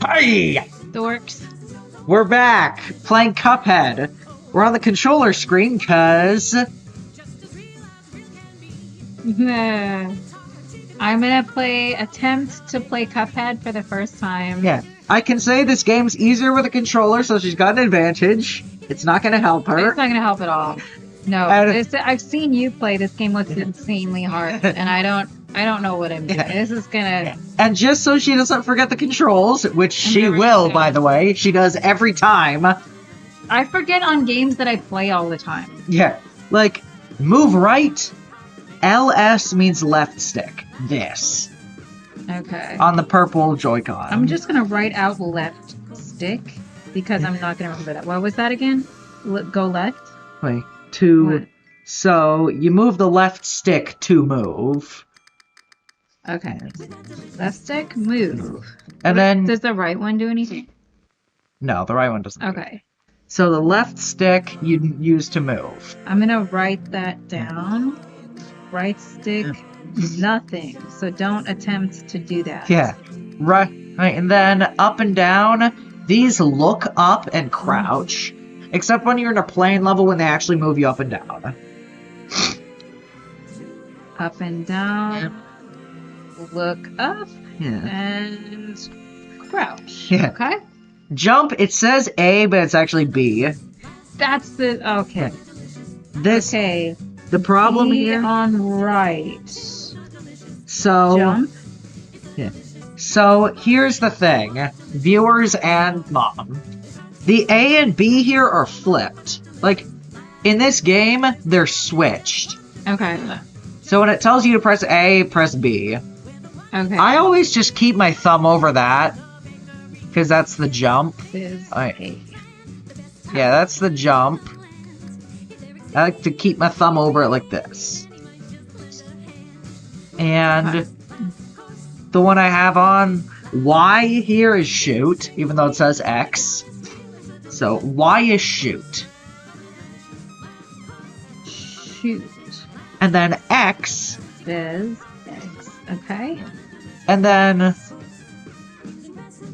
Hey! Dorks. We're back, playing Cuphead. We're on the controller screen, cause... I'm gonna attempt to play Cuphead for the first time. Yeah, I can say this game's easier with a controller, so she's got an advantage. It's not gonna help her. It's not gonna help at all. No, I've seen you play. This game looks insanely hard, and I don't know what I'm doing. This is gonna... And just so she doesn't forget the controls, which she will, by the way, she does every time. I forget on games that I play all the time. Yeah, like, move right, LS means left stick. This. Okay. On the purple Joy-Con. I'm just gonna write out left stick, because I'm not gonna remember that. What was that again? Go left? Wait, to... What? So, you move the left stick to move. Okay. Left stick, move. And then... Does the right one do anything? No, the right one doesn't. Okay. So the left stick you use to move. I'm gonna write that down. Right stick, nothing. So don't attempt to do that. Yeah. Right, and then up and down, these look up and crouch. Except when you're in a plane level when they actually move you up and down. Up and down. Look up. Yeah. And crouch. Yeah. Okay? Jump, it says A, but it's actually B. That's the... Okay. This... Okay. The problem B here... on right. So... Jump. Yeah. So, here's the thing. Viewers and mom. The A and B here are flipped. Like, in this game, they're switched. Okay. So when it tells you to press A, press B. Okay. I always just keep my thumb over that. Because that's the jump. Is Yeah, that's the jump. I like to keep my thumb over it like this. And the one I have on Y here is shoot, even though it says X. So Y is shoot. Shoot. And then X. Is X. Okay. And then...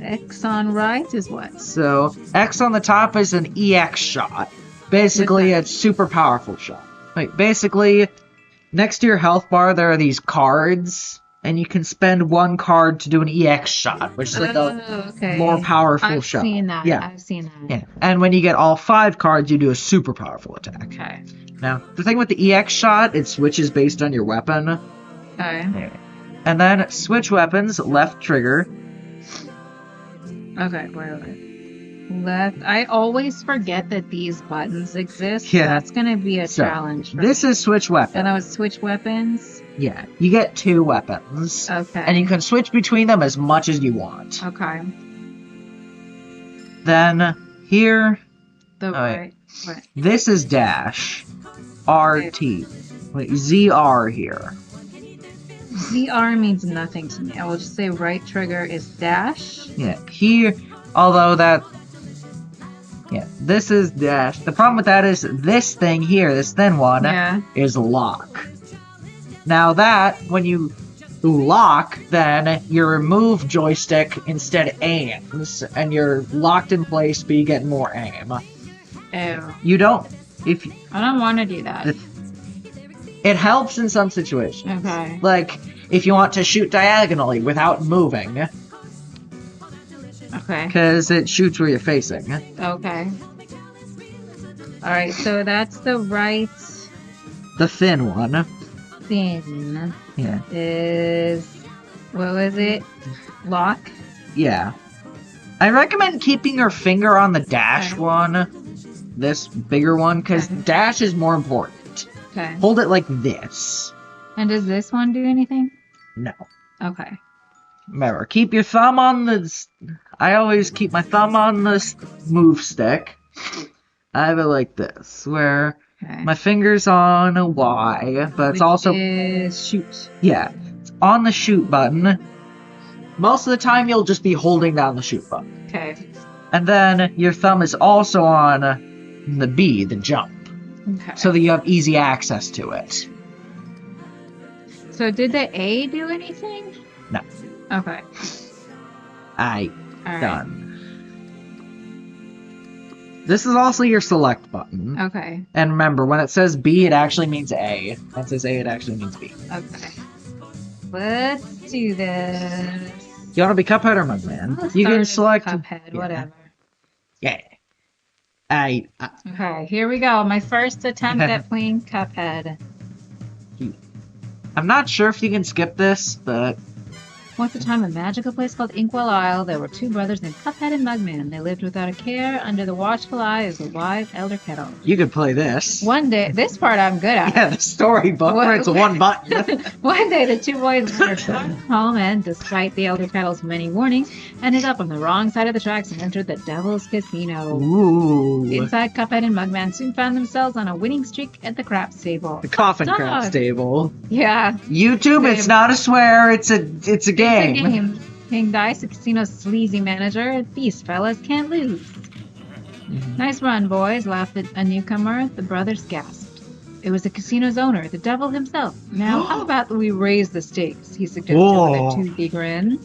X on right is what? So, X on the top is an EX shot. Basically, a super powerful shot. Like, basically, next to your health bar, there are these cards, and you can spend one card to do an EX shot, which is like a more powerful shot. I've seen that. Yeah. I've seen that. Yeah. And when you get all 5 cards, you do a super powerful attack. Okay. Now, the thing with the EX shot, it switches based on your weapon. Okay. And then, switch weapons, left trigger. Okay, wait. Left. I always forget that these buttons exist. Yeah. That's gonna be a challenge. This is switch weapon. And I would switch weapons. Yeah, you get 2 weapons. Okay. And you can switch between them as much as you want. Okay. Then, here... The right. What? This is dash. RT. Wait, ZR here. ZR means nothing to me. I will just say right trigger is dash. Yeah, here... Although that... Yeah, this is dash. The problem with that is this thing here, this thin one, is lock. Now that, when you lock, then your move joystick instead aims, and you're locked in place, but you get more aim. Oh. You don't... I don't want to do that. It helps in some situations. Okay. Like, if you want to shoot diagonally without moving. Okay. Because it shoots where you're facing. Okay. Alright, so that's the right... The thin one. Thin. Yeah. Is... What was it? Lock? Yeah. I recommend keeping your finger on the dash one. This bigger one, because dash is more important. Okay. Hold it like this. And does this one do anything? No. Okay. Remember, keep your thumb on the... I always keep my thumb on the move stick. I have it like this, where my finger's on a Y, but it's also... is shoot. Yeah. It's on the shoot button. Most of the time, you'll just be holding down the shoot button. Okay. And then your thumb is also on the B, the jump. Okay. So that you have easy access to it. So did the A do anything? No. Okay. All Done. This is also your select button. Okay. And remember, when it says B, it actually means A. When it says A, it actually means B. Okay. Let's do this. You want to be Cuphead or Mugman? You can select Cuphead, whatever. Yeah. Okay, here we go. My first attempt at playing Cuphead. I'm not sure if you can skip this, but... Once a time, a magical place called Inkwell Isle, there were two brothers named Cuphead and Mugman. They lived without a care, under the watchful eye of the wise Elder Kettle. You could play this. One day, this part I'm good at. Yeah, the storybook where it's one button. One day, the two boys were home and, despite the Elder Kettle's many warnings, ended up on the wrong side of the tracks and entered the Devil's Casino. Ooh. Inside, Cuphead and Mugman soon found themselves on a winning streak at the craps table. The coffin craps table. Yeah. YouTube, it's not a swear, it's a game. It's a game. King Dice, the casino's sleazy manager. These fellas can't lose. Nice run, boys, laughed a newcomer. The brothers gasped. It was the casino's owner, the devil himself. Now, how about we raise the stakes, he suggested with a toothy grin.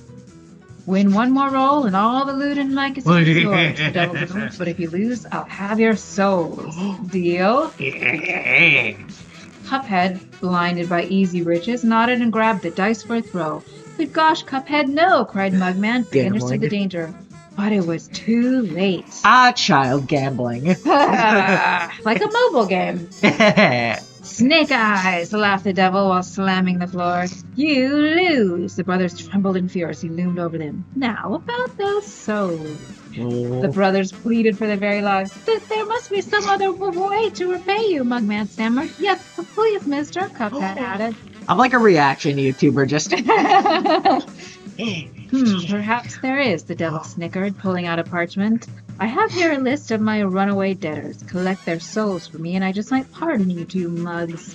Win one more roll and all the loot in my casino is yours, the devil boomed. But if you lose, I'll have your souls. Deal? Cuphead, blinded by easy riches, nodded and grabbed the dice for a throw. Good gosh, Cuphead, no! Cried Mugman. He understood the danger. But it was too late. Child gambling. Like a mobile game. Snake eyes, laughed the devil while slamming the floor. You lose. The brothers trembled in fear as he loomed over them. Now, about those souls. The brothers pleaded for their very lives. There must be some other way to repay you, Mugman stammered. Yes, please, mister, Cuphead added. I'm like a reaction YouTuber, just... Perhaps there is, the devil snickered, pulling out a parchment. I have here a list of my runaway debtors. Collect their souls for me, and I just might pardon you two mugs.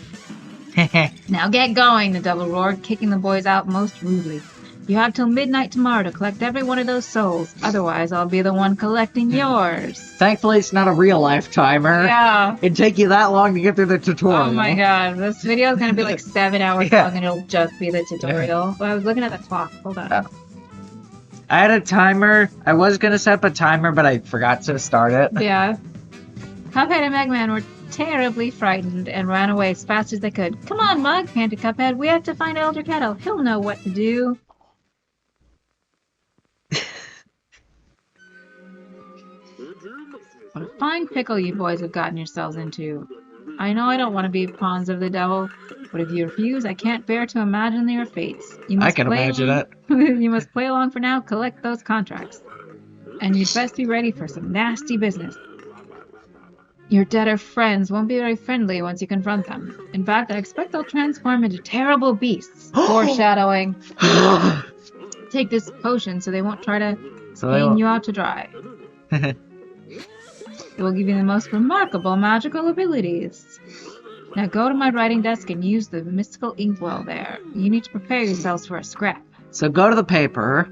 Now get going, the devil roared, kicking the boys out most rudely. You have till midnight tomorrow to collect every one of those souls. Otherwise, I'll be the one collecting yours. Thankfully, it's not a real-life timer. Yeah. It'd take you that long to get through the tutorial. Oh my god, this video is going to be like 7 hours long and it'll just be the tutorial. Well, I was looking at the clock. Hold on. I had a timer. I was going to set up a timer, but I forgot to start it. Yeah. Cuphead and Mugman were terribly frightened and ran away as fast as they could. Come on, Mug, panted Cuphead. We have to find Elder Kettle. He'll know what to do. What a fine pickle you boys have gotten yourselves into. I know I don't want to be pawns of the devil, but if you refuse, I can't bear to imagine your fates. I can imagine it. You must play along for now, collect those contracts. And you'd best be ready for some nasty business. Your debtor friends won't be very friendly once you confront them. In fact, I expect they'll transform into terrible beasts. Foreshadowing. Take this potion so they won't try to hang you out to dry. It will give you the most remarkable magical abilities. Now go to my writing desk and use the mystical inkwell there. You need to prepare yourselves for a scrap. So go to the paper.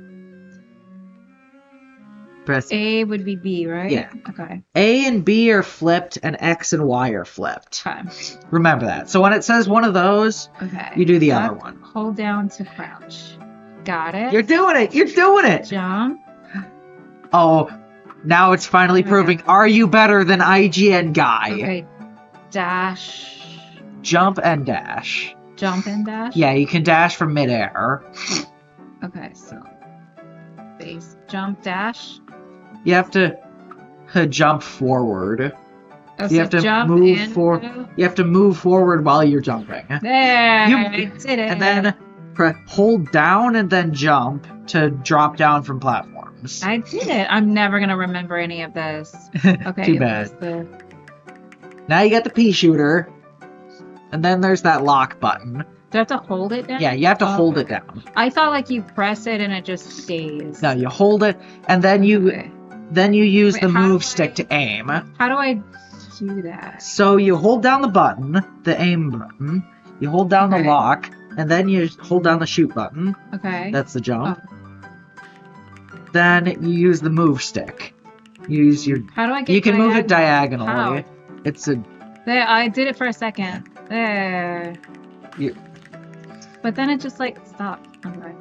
Press A would be B, right? Yeah. Okay. A and B are flipped and X and Y are flipped. Okay. Remember that. So when it says one of those, you do the other one. Hold down to crouch. Got it. You're doing it. You're doing it. Jump. Oh, now it's finally proving. Are you better than IGN guy? Okay. Dash. Jump and dash. Jump and dash? Yeah, you can dash from midair. Okay, so base jump dash. You have to jump forward. Oh, you have to move forward. You have to move forward while you're jumping. There, I did it. And then hold down and then jump to drop down from platforms. I did it. I'm never gonna remember any of this. Okay. Too bad. Now you got the pea shooter, and then there's that lock button. Do I have to hold it down? Yeah, you have to hold it down. I thought like you press it and it just stays. No, you hold it, and then you use the move stick to aim. How do I do that? So you hold down the button, the aim button. You hold down the lock, and then you hold down the shoot button. Okay. That's the jump. Oh. Then you use the move stick. You use your. How do I get? You can move it diagonally. How? It's a. There, I did it for a second. There. You. But then it just like stopped. Okay.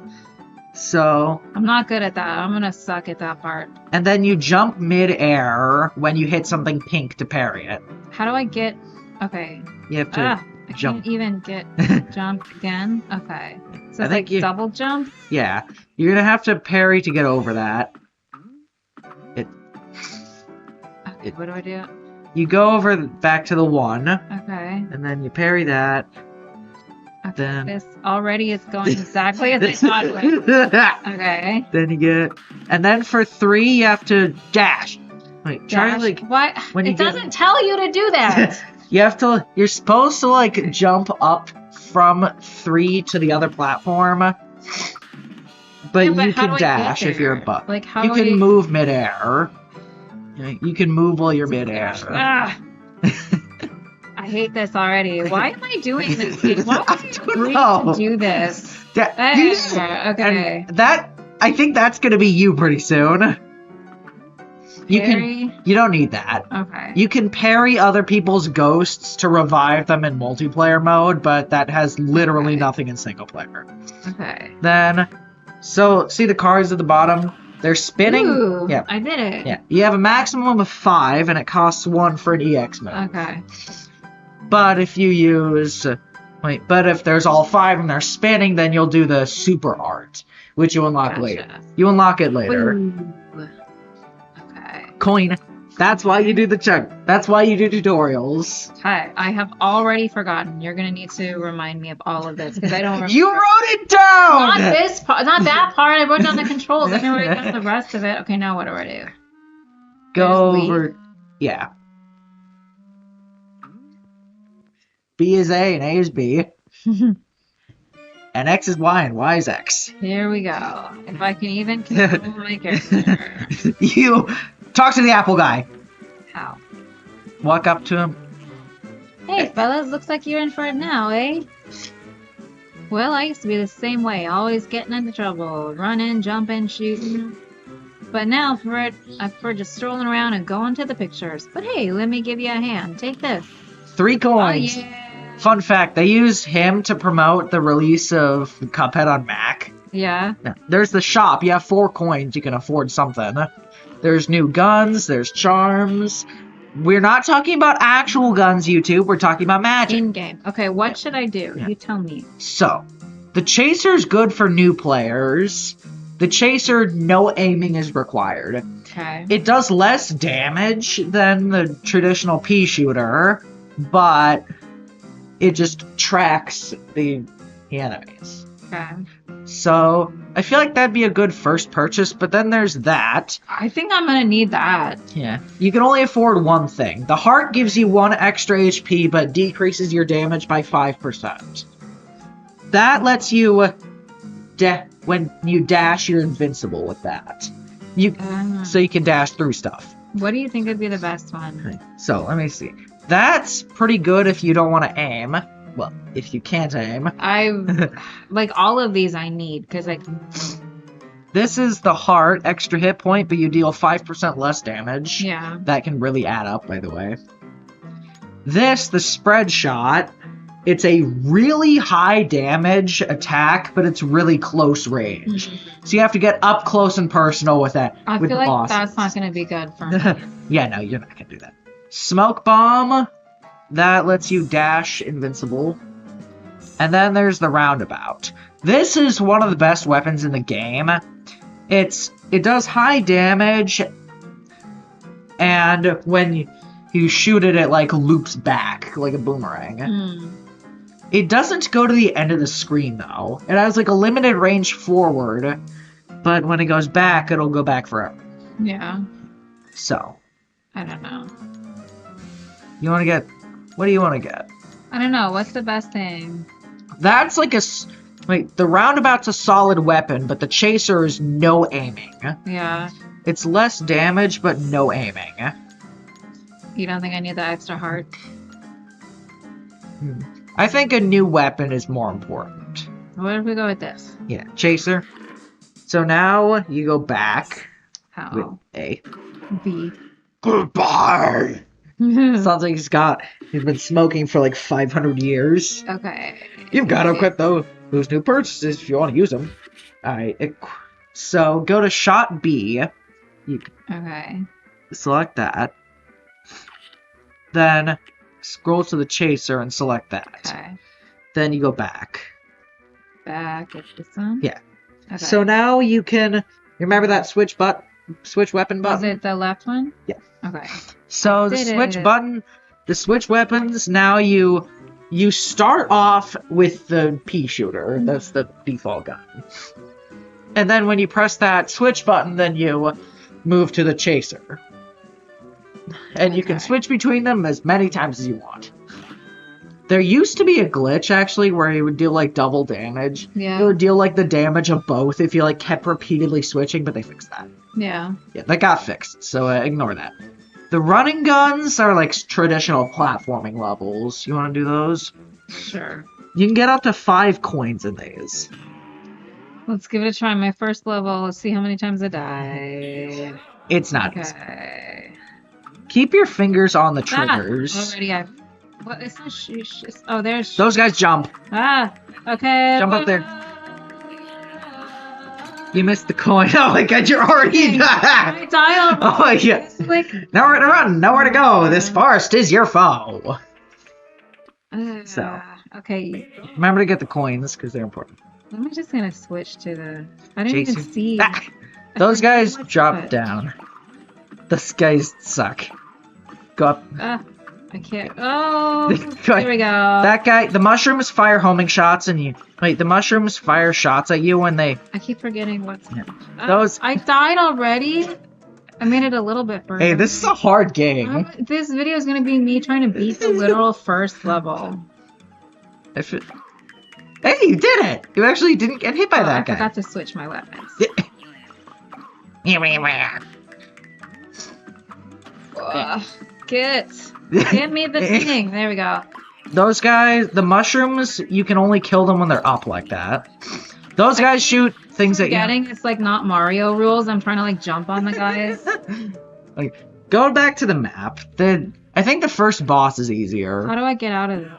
So... I'm not good at that. I'm gonna suck at that part. And then you jump mid-air when you hit something pink to parry it. How do I get... Okay. You have to I jump. can't even get jump again. Okay. So I it's think like double jump? Yeah. You're gonna have to parry to get over that. Okay, what do I do? You go over back to the 1. Okay. And then you parry that. Okay, Then... this already is going exactly as I thought it would. Okay. Then you get... And then for 3, you have to dash. Wait, try like... What? When It doesn't tell you to do that! You have to... You're supposed to, like, jump up from 3 to the other platform. But Yeah, you how can do I get dash if you're a there? buck. Like, how You do can I... move midair. You can move while you're midair. Ah. I hate this already. Why am I doing this? Why am I agreeing to do this? Okay. And that... I think that's gonna be you pretty soon. You don't need that. Okay. You can parry other people's ghosts to revive them in multiplayer mode, but that has literally nothing in single player. Okay. Then, so see the cards at the bottom? They're spinning. Ooh, yeah. I did it. Yeah. You have a maximum of 5, and it costs 1 for an EX mode. Okay. But if you use, but if there's all 5 and they're spinning, then you'll do the super art, which you unlock later. You unlock it later. Ooh. Okay. Coin. That's why you do the chunk. That's why you do tutorials. Hi, I have already forgotten. You're gonna need to remind me of all of this because I don't remember. You wrote it down. Not this part. Not that part. I wrote down the controls. I didn't write down the rest of it. Okay, now what do I do? Go over. Yeah. B is A and A is B. And X is Y and Y is X. Here we go. If I can even control my character. You talk to the apple guy. How? Walk up to him. Hey, fellas, looks like you're in for it now, eh? Well, I used to be the same way, always getting into trouble, running, jumping, shooting. But now I prefer just strolling around and going to the pictures. But hey, let me give you a hand. Take this. 3 coins. Oh, yeah. Fun fact, they use him to promote the release of Cuphead on Mac. Yeah. There's the shop. You have 4 coins. You can afford something. There's new guns. There's charms. We're not talking about actual guns, YouTube. We're talking about magic. In-game. Okay, what should I do? You tell me. So, the Chaser's good for new players. The Chaser, no aiming is required. Okay. It does less damage than the traditional pea shooter, but it just tracks the enemies. Okay. So, I feel like that'd be a good first purchase, but then there's that. I think I'm gonna need that. Yeah. You can only afford one thing. The heart gives you 1 extra HP, but decreases your damage by 5%. That lets you... when you dash, you're invincible with that. So you can dash through stuff. What do you think would be the best one? So, let me see. That's pretty good if you don't want to aim. Well, if you can't aim. Like, all of these I need, because I can... This is the heart, extra hit point, but you deal 5% less damage. Yeah. That can really add up, by the way. This, the spread shot, it's a really high damage attack, but it's really close range. So you have to get up close and personal with that. I feel like that's not going to be good for me. Yeah, no, you're not going to do that. Smoke bomb, that lets you dash invincible. And then there's the roundabout. This is one of the best weapons in the game. It does high damage, and when you shoot it, it like loops back like a boomerang. It doesn't go to the end of the screen though. It has like a limited range forward, but when it goes back, it'll go back forever. Yeah. So. I don't know. You want to get... What do you want to get? I don't know. What's the best thing? That's like a... Wait, the roundabout's a solid weapon, but the chaser is no aiming. Yeah. It's less damage, but no aiming. You don't think I need the extra heart? I think a new weapon is more important. What if we go with this? Yeah, chaser. So now you go back. How? With A. B. Goodbye! Sounds like he's been smoking for like 500 years. Okay. You've got to equip those new purchases if you want to use them. Alright, so go to shot B. Okay. Select that. Then scroll to the chaser and select that. Okay. Then you go back. Back at this one? Yeah. Okay. So now you can... Remember that switch weapon button? Was it the left one? Yeah. Okay. So the switch button, the switch weapons, now you start off with the pea shooter. That's the default gun. And then when you press that switch button, then you move to the chaser. And you can switch between them as many times as you want. There used to be a glitch, actually, where it would deal, like, double damage. Yeah. It would deal, like, the damage of both if you, like, kept repeatedly switching, but they fixed that. Yeah. Yeah, that got fixed, so ignore that. The running guns are, like, traditional platforming levels. You want to do those? Sure. You can get up to 5 coins in these. Let's give it a try. My first level. Let's see how many times I die. It's not easy. Okay. Keep your fingers on the triggers. Already I've... What is this? Oh, there's... Those guys jump. Ah! Okay. Jump up there. You missed the coin. Oh my god, you're already I dialed. Oh my god. Like... Nowhere to run, nowhere to go. This forest is your foe. So. Okay. Remember to get the coins, because they're important. I'm just gonna switch to the... I didn't even see... Ah, those guys drop down. Those guys suck. Go up. I can't... Oh! Here we go. That guy... The mushrooms fire homing shots and you... Wait, the mushrooms fire shots at you when they... I keep forgetting what's... Yeah. Those... I died already? I made it a little bit further. Hey, this is a hard game. This video is gonna be me trying to beat the literal first level. Hey, you did it! You actually didn't get hit by that guy. I forgot to switch my weapons. Get me the thing. There we go. Those guys, the mushrooms, you can only kill them when they're up like that. Those guys shoot things at you. It's like not Mario rules. I'm trying to like jump on the guys. Like, go back to the map. I think the first boss is easier. How do I get out of this?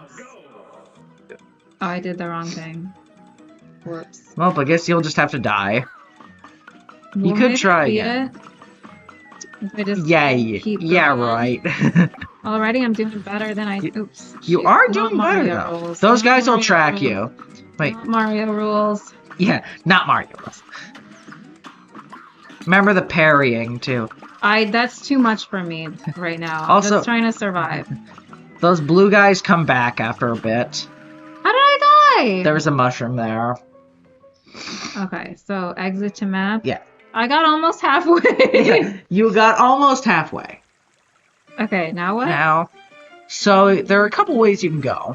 Oh, I did the wrong thing. Whoops. Well, I guess you'll just have to die. You could try again. Yeah, right. Already I'm doing better than I... Oops. You are doing better, though. Those guys will track you. Wait. Not Mario rules. Yeah, not Mario rules. Remember the parrying, too. That's too much for me right now. Also, I'm just trying to survive. Those blue guys come back after a bit. How did I die? There was a mushroom there. Okay, so exit to map. Yeah. I got almost halfway. Yeah, you got almost halfway. Okay, now what? Now, so there are a couple ways you can go.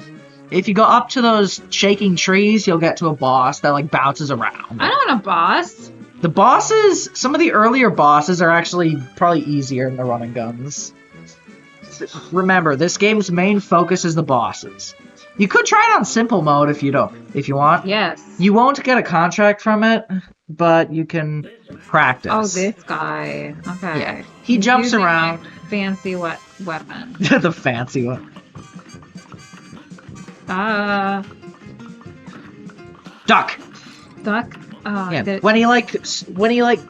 If you go up to those shaking trees, you'll get to a boss that like bounces around. I don't want a boss. The bosses, some of the earlier bosses are actually probably easier than the running guns. Remember, this game's main focus is the bosses. You could try it on simple mode if you want. Yes. You won't get a contract from it, but you can practice. Oh, this guy. Okay. Yeah. He jumps around. Fancy weapon. The fancy one. Duck. Duck. Oh, yeah. When he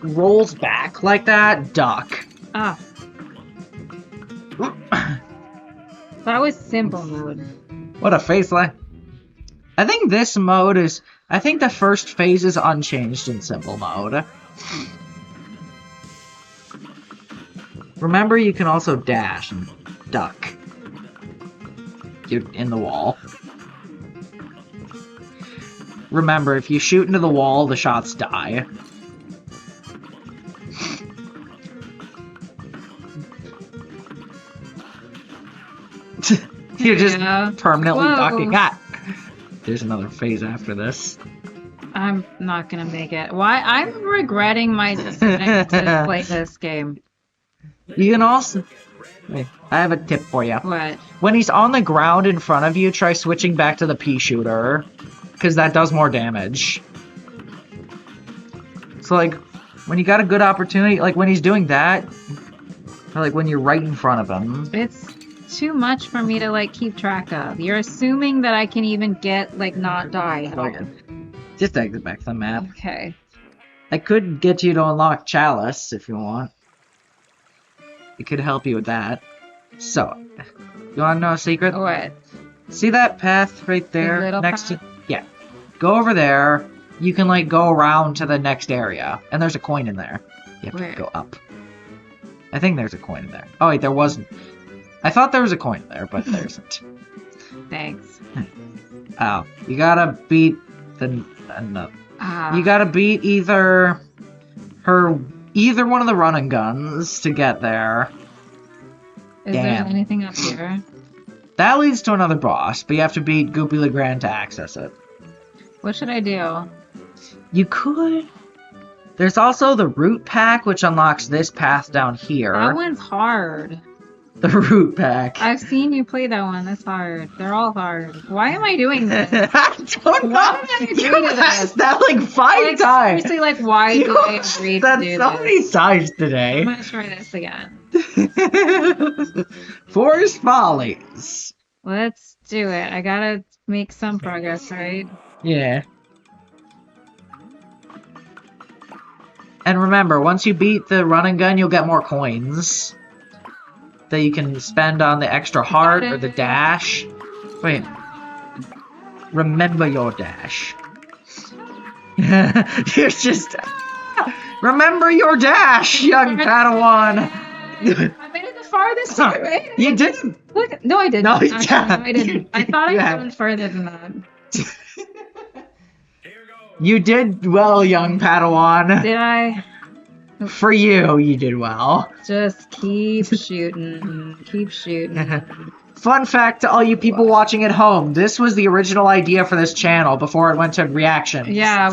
rolls back like that, duck. Ah. That was simple mode. What a face line. I think this mode is... I think the first phase is unchanged in simple mode. Remember, you can also dash and duck. You're in the wall. Remember, if you shoot into the wall, the shots die. You're just permanently ducking. Ah! There's another phase after this. I'm not gonna make it. Why? I'm regretting my decision to play this game. You can also... Wait, I have a tip for you. What? When he's on the ground in front of you, try switching back to the pea shooter. Because that does more damage. So, like, when you got a good opportunity, like, when he's doing that, or, like, when you're right in front of him. It's too much for me to, like, keep track of. You're assuming that I can even get, like, not die. Just exit back to the map. Okay. I could get you to unlock Chalice if you want. It could help you with that. So, you want to know a secret? What? See that path right there? little next path? to... Yeah. Go over there. You can, like, go around to the next area. And there's a coin in there. You have Where? to go up. I think there's a coin in there. Oh, wait, there wasn't. I thought there was a coin in there, but there isn't. Thanks. Oh, you gotta beat the... You gotta beat either one of the run and guns to get there. Is there anything up here? That leads to another boss, but you have to beat Goopy Legrand to access it. What should I do? You could... There's also the root pack, which unlocks this path down here. That one's hard. The root pack. I've seen you play that one. That's hard. They're all hard. Why am I doing this? I don't know. Why did I agree You to asked this? that like 5 times. Seriously, like, why did I agree to That's do so this? many times today. I'm gonna try this again. Forest Follies. Let's do it. I gotta make some progress, right? Yeah. And remember, once you beat the run and gun, you'll get more coins that you can spend on the extra heart or the dash. Wait. Remember your dash. You're just... Remember your dash, young Padawan! I made it the farthest time, right? You didn't! Look, no, I didn't. No, Actually, no, I didn't. I thought You I haven't. went further than that. You did well, young Padawan. Did I? For you, you did well. Just keep shooting. Keep shooting. Fun fact to all you people watching at home, this was the original idea for this channel before it went to reactions. Yeah,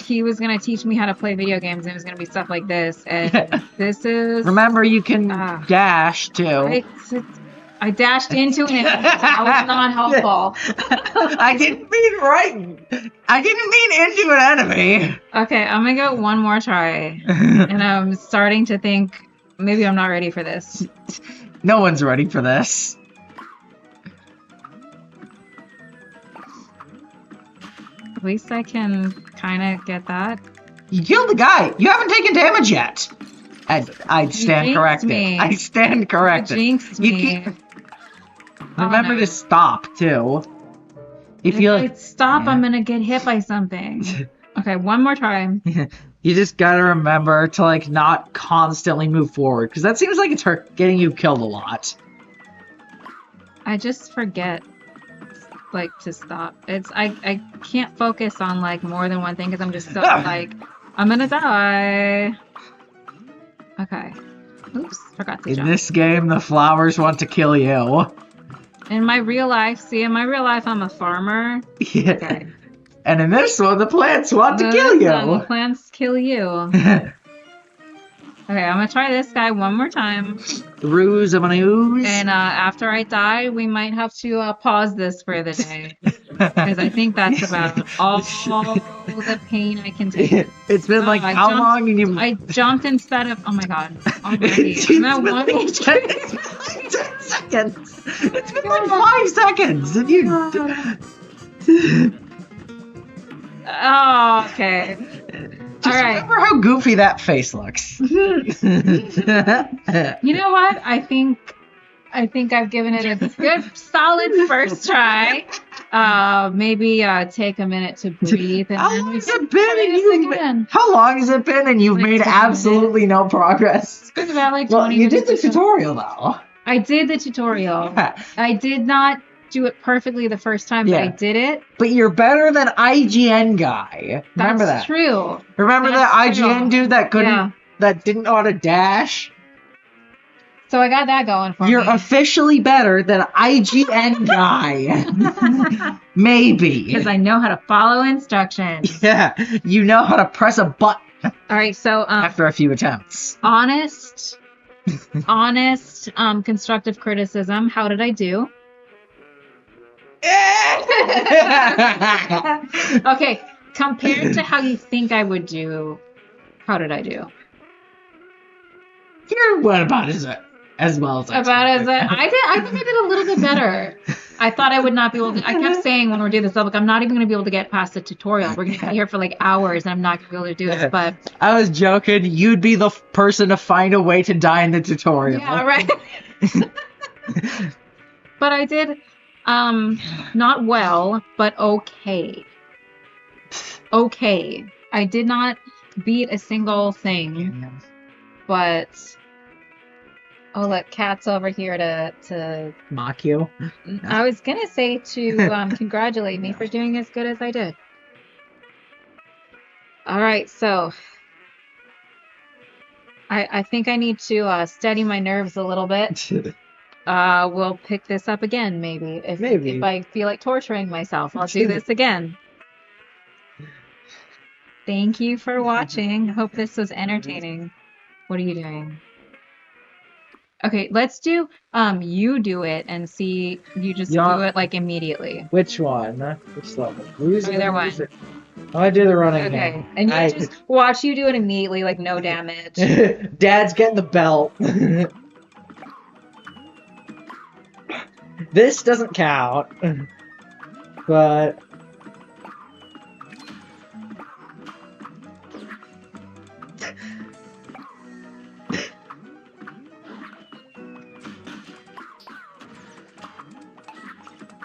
he was gonna teach me how to play video games, and it was gonna be stuff like this, and this is... Remember, you can dash, too. I dashed into it, and that was not helpful. I didn't mean into an enemy. Okay, I'm gonna go one more try, and I'm starting to think maybe I'm not ready for this. No one's ready for this. At least I can kind of get that. You killed the guy. You haven't taken damage yet. I stand corrected. Me. I stand corrected. You jinxed me. Remember to stop, too. If I stop, I'm gonna get hit by something. Okay, one more time. You just gotta remember to, like, not constantly move forward, because that seems like it's getting you killed a lot. I just forget, like, to stop. I can't focus on, like, more than one thing, because I'm just so, like, I'm gonna die. Okay. Oops, forgot to jump. In this game, the flowers want to kill you. In my real life, I'm a farmer. Yeah. Okay. And in this one, the plants want to kill you. The plants kill you. Okay, I'm gonna try this guy one more time. Ruse of an ooze. And after I die, we might have to pause this for the day. Because I think that's about all the pain I can take. It's been like how long? And you... I jumped instead of... Oh my god. Already. I'm at 1 HP. 10 seconds. It's been like 5 seconds. And you... Oh, okay. Just remember how goofy that face looks. You know what? I think I've given it a good, solid first try. Maybe take a minute to breathe. And How long has it been? How long has it been? And you've Like made 10 absolutely no progress. It's been about like 20 Well, you did minutes. the tutorial though. I did the tutorial. I did not do it perfectly the first time, but I did it. But you're better than IGN guy. Remember that? That's true. Remember that IGN dude that couldn't, that didn't know how to dash? So I got that going for You're me. officially better than IGN guy. Maybe. Because I know how to follow instructions. Yeah, you know how to press a button. All right, so after a few attempts. Honest, constructive criticism. How did I do? Okay, compared to how you think I would do, how did I do? You're what about as well as I think I did a little bit better. I thought I would not be able to. I kept saying when we're doing this, I'm like, I'm not even going to be able to get past the tutorial. We're going to be here for like hours, and I'm not going to be able to do this. But I was joking. You'd be the person to find a way to die in the tutorial. Yeah, right. But I did, not well, but okay. Okay. I did not beat a single thing, but oh, look, Cat's over here to mock you. I was gonna say to congratulate me for doing as good as I did. All right, so I think I need to steady my nerves a little bit. We'll pick this up again, maybe. If I feel like torturing myself, I'll do this again. Thank you for watching. Hope this was entertaining. What are you doing? Okay, let's do you do it and see you just do it like immediately. Which one? Which level? Either one. I do the running. Okay, and you just watch you do it immediately, like no damage. Dad's getting the belt. This doesn't count, but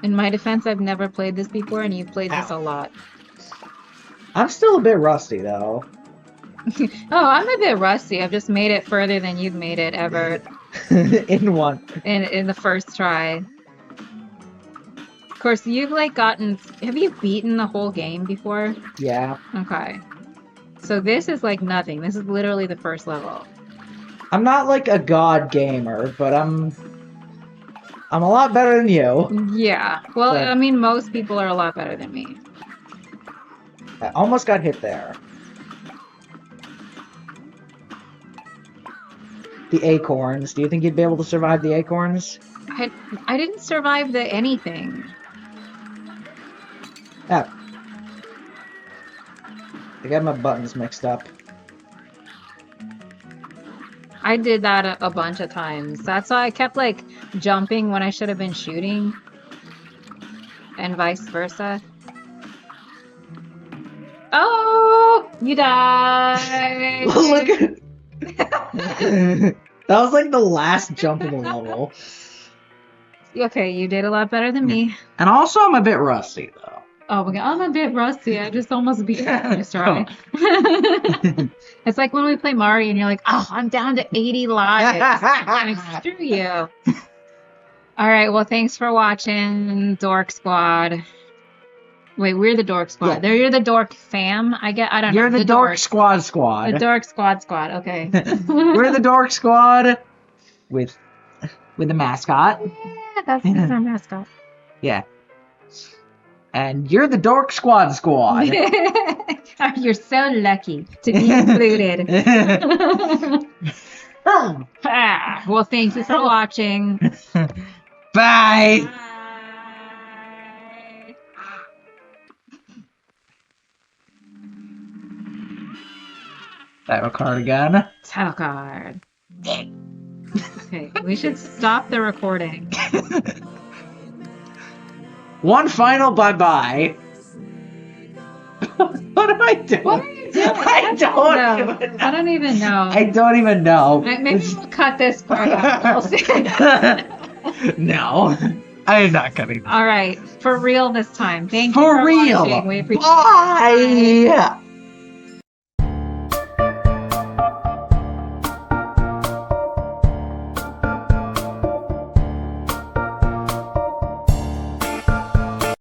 in my defense, I've never played this before, and you've played this a lot. I'm still a bit rusty, though. Oh, I'm a bit rusty. I've just made it further than you've made it ever. In one. In the first try. Of course, you've like gotten... Have you beaten the whole game before? Yeah. Okay. So this is like nothing. This is literally the first level. I'm not like a god gamer, but I'm a lot better than you. Yeah. Well, but I mean, most people are a lot better than me. I almost got hit there. The acorns. Do you think you'd be able to survive the acorns? I didn't survive the anything. Oh. I got my buttons mixed up. I did that a bunch of times. That's why I kept like jumping when I should have been shooting. And vice versa. Oh! You died! Look at... That was like the last jump of the level. Okay, you did a lot better than me. And also, I'm a bit rusty, though. Oh my god, I'm a bit rusty. I just almost beat you first try. It's like when we play Mario and you're like, oh, I'm down to 80 lives. Like, screw you. Alright, well, thanks for watching, Dork Squad. Wait, we're the Dork Squad. Yeah. You're the Dork Fam? I don't know. You're the Dork Squad. The Dork Squad, okay. We're the Dork Squad with the mascot. Yeah, that's our mascot. Yeah. And you're the Dork Squad. You're so lucky to be included. Well, thank you for watching. Bye. Title card again. Title card. Okay, we should stop the recording. One final bye-bye. What am I doing? What are you doing? I don't even know. I don't even know. Maybe we'll cut this part out. We'll see. No. I am not cutting. All right. For real this time. Thank you for real. watching. We appreciate it. Bye.